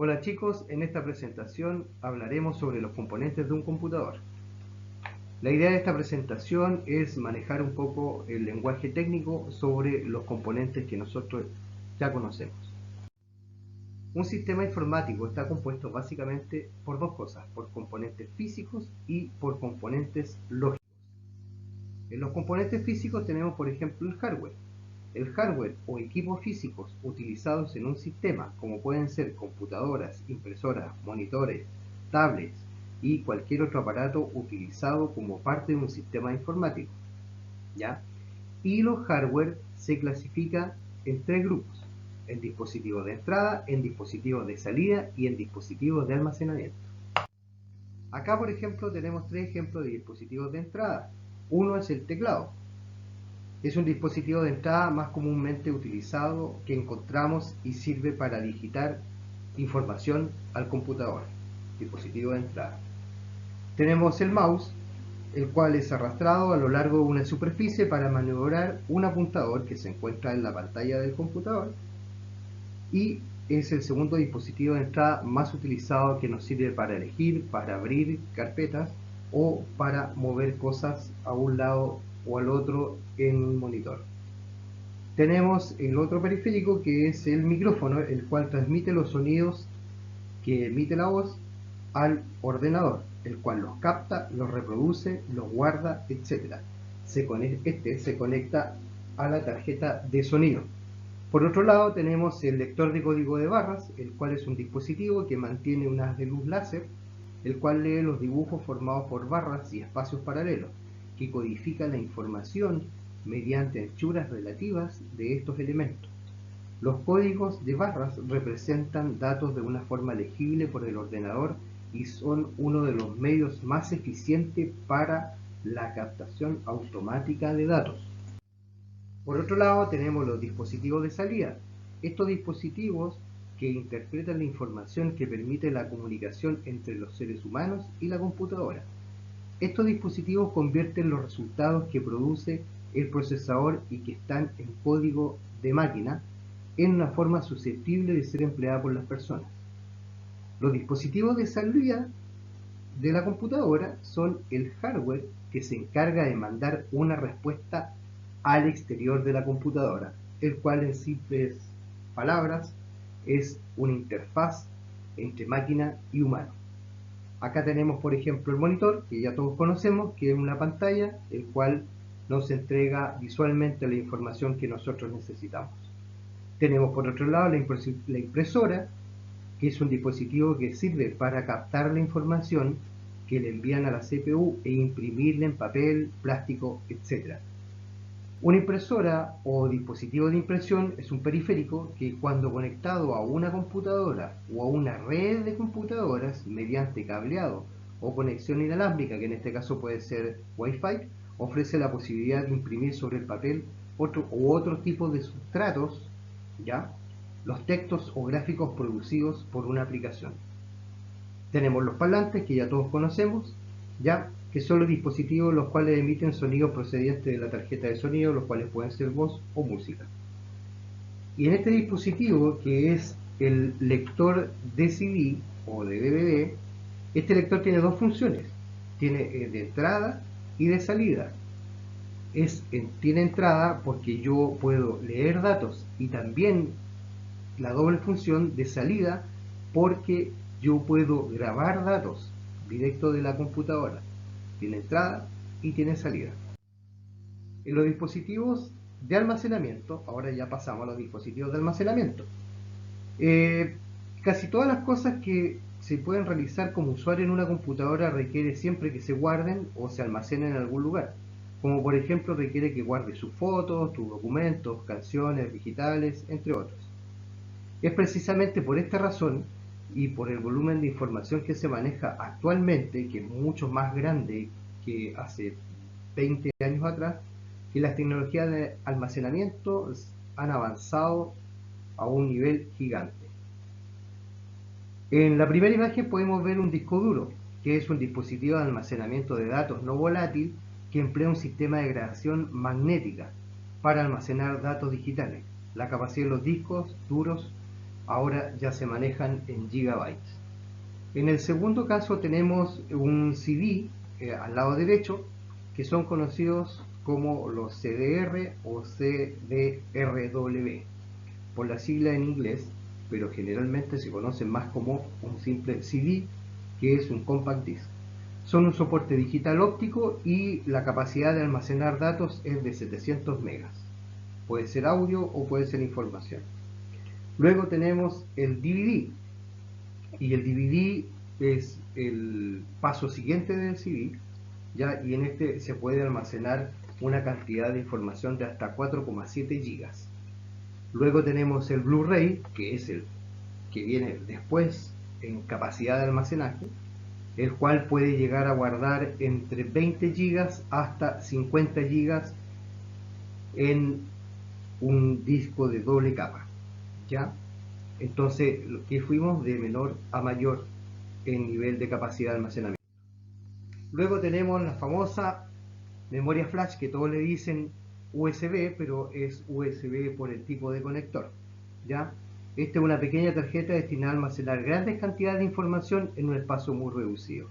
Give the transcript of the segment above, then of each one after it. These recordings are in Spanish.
Hola chicos, en esta presentación hablaremos sobre los componentes de un computador. La idea de esta presentación es manejar un poco el lenguaje técnico sobre los componentes que nosotros ya conocemos. Un sistema informático está compuesto básicamente por dos cosas, por componentes físicos y por componentes lógicos. En los componentes físicos tenemos por ejemplo el hardware. El hardware o equipos físicos utilizados en un sistema, como pueden ser computadoras, impresoras, monitores, tablets y cualquier otro aparato utilizado como parte de un sistema informático, ¿ya? Y los hardware se clasifican en tres grupos: en dispositivos de entrada, en dispositivos de salida y en dispositivos de almacenamiento. Acá, por ejemplo, tenemos tres ejemplos de dispositivos de entrada. Uno es el teclado. Es un dispositivo de entrada más comúnmente utilizado que encontramos y sirve para digitar información al computador. Dispositivo de entrada. Tenemos el mouse, el cual es arrastrado a lo largo de una superficie para maniobrar un apuntador que se encuentra en la pantalla del computador, y es el segundo dispositivo de entrada más utilizado, que nos sirve para elegir, para abrir carpetas o para mover cosas a un lado o al otro en un monitor. Tenemos el otro periférico, que es el micrófono, el cual transmite los sonidos que emite la voz al ordenador, el cual los capta, los reproduce, los guarda, etc. Este se conecta a la tarjeta de sonido. Por otro lado tenemos el lector de código de barras, el cual es un dispositivo que mantiene un haz de luz láser, el cual lee los dibujos formados por barras y espacios paralelos, que codifica la información mediante anchuras relativas de estos elementos. Los códigos de barras representan datos de una forma legible por el ordenador y son uno de los medios más eficientes para la captación automática de datos. Por otro lado tenemos los dispositivos de salida. Estos dispositivos que interpretan la información que permite la comunicación entre los seres humanos y la computadora. Estos dispositivos convierten los resultados que produce el procesador y que están en código de máquina en una forma susceptible de ser empleada por las personas. Los dispositivos de salida de la computadora son el hardware que se encarga de mandar una respuesta al exterior de la computadora, el cual en simples palabras es una interfaz entre máquina y humano. Acá tenemos por ejemplo el monitor, que ya todos conocemos, que es una pantalla el cual nos entrega visualmente la información que nosotros necesitamos. Tenemos por otro lado la impresora, que es un dispositivo que sirve para captar la información que le envían a la CPU e imprimirla en papel, plástico, etc. Una impresora o dispositivo de impresión es un periférico que, cuando conectado a una computadora o a una red de computadoras mediante cableado o conexión inalámbrica, que en este caso puede ser Wi-Fi, ofrece la posibilidad de imprimir sobre el papel otro tipo de sustratos, ¿ya?, los textos o gráficos producidos por una aplicación. Tenemos los parlantes, que ya todos conocemos, ¿ya?, que son los dispositivos los cuales emiten sonidos procedentes de la tarjeta de sonido, los cuales pueden ser voz o música. Y en este dispositivo, que es el lector de CD o de DVD, este lector tiene dos funciones: tiene de entrada y de salida. Tiene entrada porque yo puedo leer datos, y también la doble función de salida porque yo puedo grabar datos directo de la computadora. Tiene entrada y tiene salida. En los dispositivos de almacenamiento, ahora ya pasamos a los dispositivos de almacenamiento. Casi todas las cosas que se pueden realizar como usuario en una computadora requiere siempre que se guarden o se almacenen en algún lugar. Como por ejemplo requiere que guarde sus fotos, tus documentos, canciones digitales, entre otros. Es precisamente por esta razón y por el volumen de información que se maneja actualmente, que es mucho más grande que hace 20 años atrás, que las tecnologías de almacenamiento han avanzado a un nivel gigante. En la primera imagen podemos ver un disco duro, que es un dispositivo de almacenamiento de datos no volátil que emplea un sistema de grabación magnética para almacenar datos digitales. La capacidad de los discos duros ahora ya se manejan en gigabytes. En el segundo caso tenemos un CD al lado derecho, que son conocidos como los CDR o CDRW, por la sigla en inglés, pero generalmente se conocen más como un simple CD, que es un compact disc. Son un soporte digital óptico y la capacidad de almacenar datos es de 700 megas. Puede ser audio o puede ser información. Luego tenemos el DVD, y el DVD es el paso siguiente del CD, ¿ya? Y en este se puede almacenar una cantidad de información de hasta 4,7 gigas. Luego tenemos el Blu-ray, que es el que viene después en capacidad de almacenaje, el cual puede llegar a guardar entre 20 gigas hasta 50 gigas en un disco de doble capa, ¿ya? Entonces, lo que fuimos de menor a mayor en nivel de capacidad de almacenamiento. Luego tenemos la famosa memoria flash, que todos le dicen USB, pero es USB por el tipo de conector, ¿ya? Esta es una pequeña tarjeta destinada a almacenar grandes cantidades de información en un espacio muy reducido.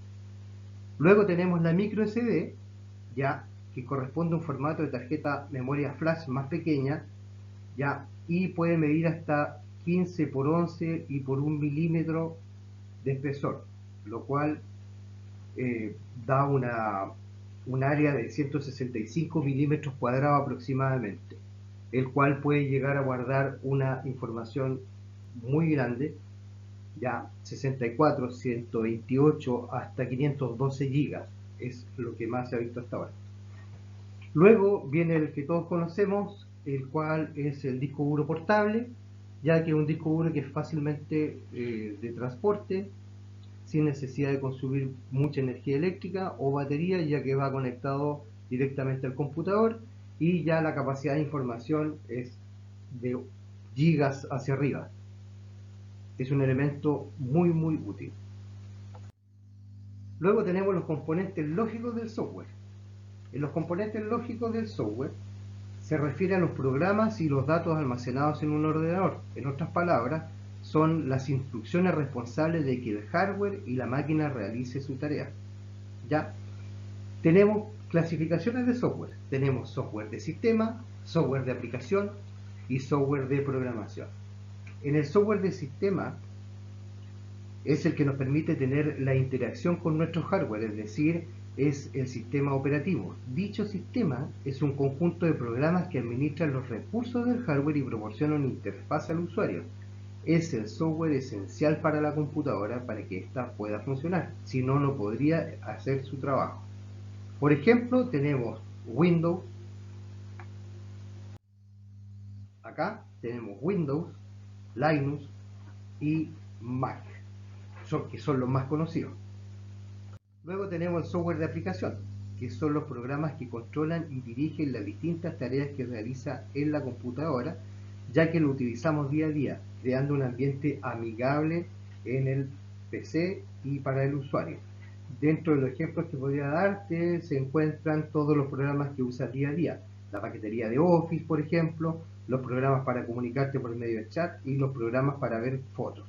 Luego tenemos la micro SD, ya, que corresponde a un formato de tarjeta memoria flash más pequeña, ya, y puede medir hasta 15 por 11 y por 1 milímetro de espesor, lo cual da un área de 165 milímetros cuadrados aproximadamente, el cual puede llegar a guardar una información muy grande, ya 64, 128 hasta 512 gigas, es lo que más se ha visto hasta ahora. Luego viene el que todos conocemos, el cual es el disco duro portable, ya que es un disco duro que es fácilmente de transporte, sin necesidad de consumir mucha energía eléctrica o batería, ya que va conectado directamente al computador, y ya la capacidad de información es de gigas hacia arriba. Es un elemento muy útil. Luego tenemos los componentes lógicos del software. En los componentes lógicos del software se refiere a los programas y los datos almacenados en un ordenador. En otras palabras, son las instrucciones responsables de que el hardware y la máquina realice su tarea. ¿Ya? Tenemos clasificaciones de software. Tenemos software de sistema, software de aplicación y software de programación. En el software de sistema es el que nos permite tener la interacción con nuestro hardware, es decir, es el sistema operativo. Dicho sistema es un conjunto de programas que administran los recursos del hardware y proporcionan una interfaz al usuario. Es el software esencial para la computadora para que ésta pueda funcionar, si no, no podría hacer su trabajo. Por ejemplo, tenemos Windows, acá tenemos Windows, Linux y Mac, que son los más conocidos. Luego tenemos el software de aplicación, que son los programas que controlan y dirigen las distintas tareas que realiza en la computadora, ya que lo utilizamos día a día, creando un ambiente amigable en el PC y para el usuario. Dentro de los ejemplos que podría darte se encuentran todos los programas que usas día a día, la paquetería de Office, por ejemplo, los programas para comunicarte por medio de chat y los programas para ver fotos.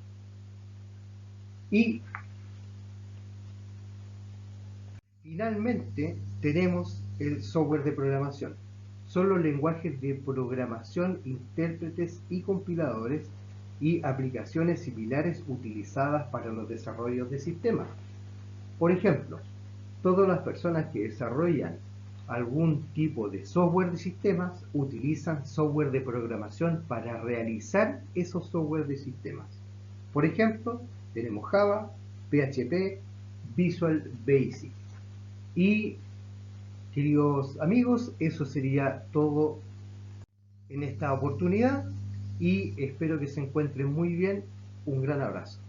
Y finalmente tenemos el software de programación. Son los lenguajes de programación, intérpretes y compiladores y aplicaciones similares utilizadas para los desarrollos de sistemas. Por ejemplo, todas las personas que desarrollan algún tipo de software de sistemas utilizan software de programación para realizar esos software de sistemas. Por ejemplo, tenemos Java, PHP, Visual Basic. Y, queridos amigos, eso sería todo en esta oportunidad y espero que se encuentren muy bien. Un gran abrazo.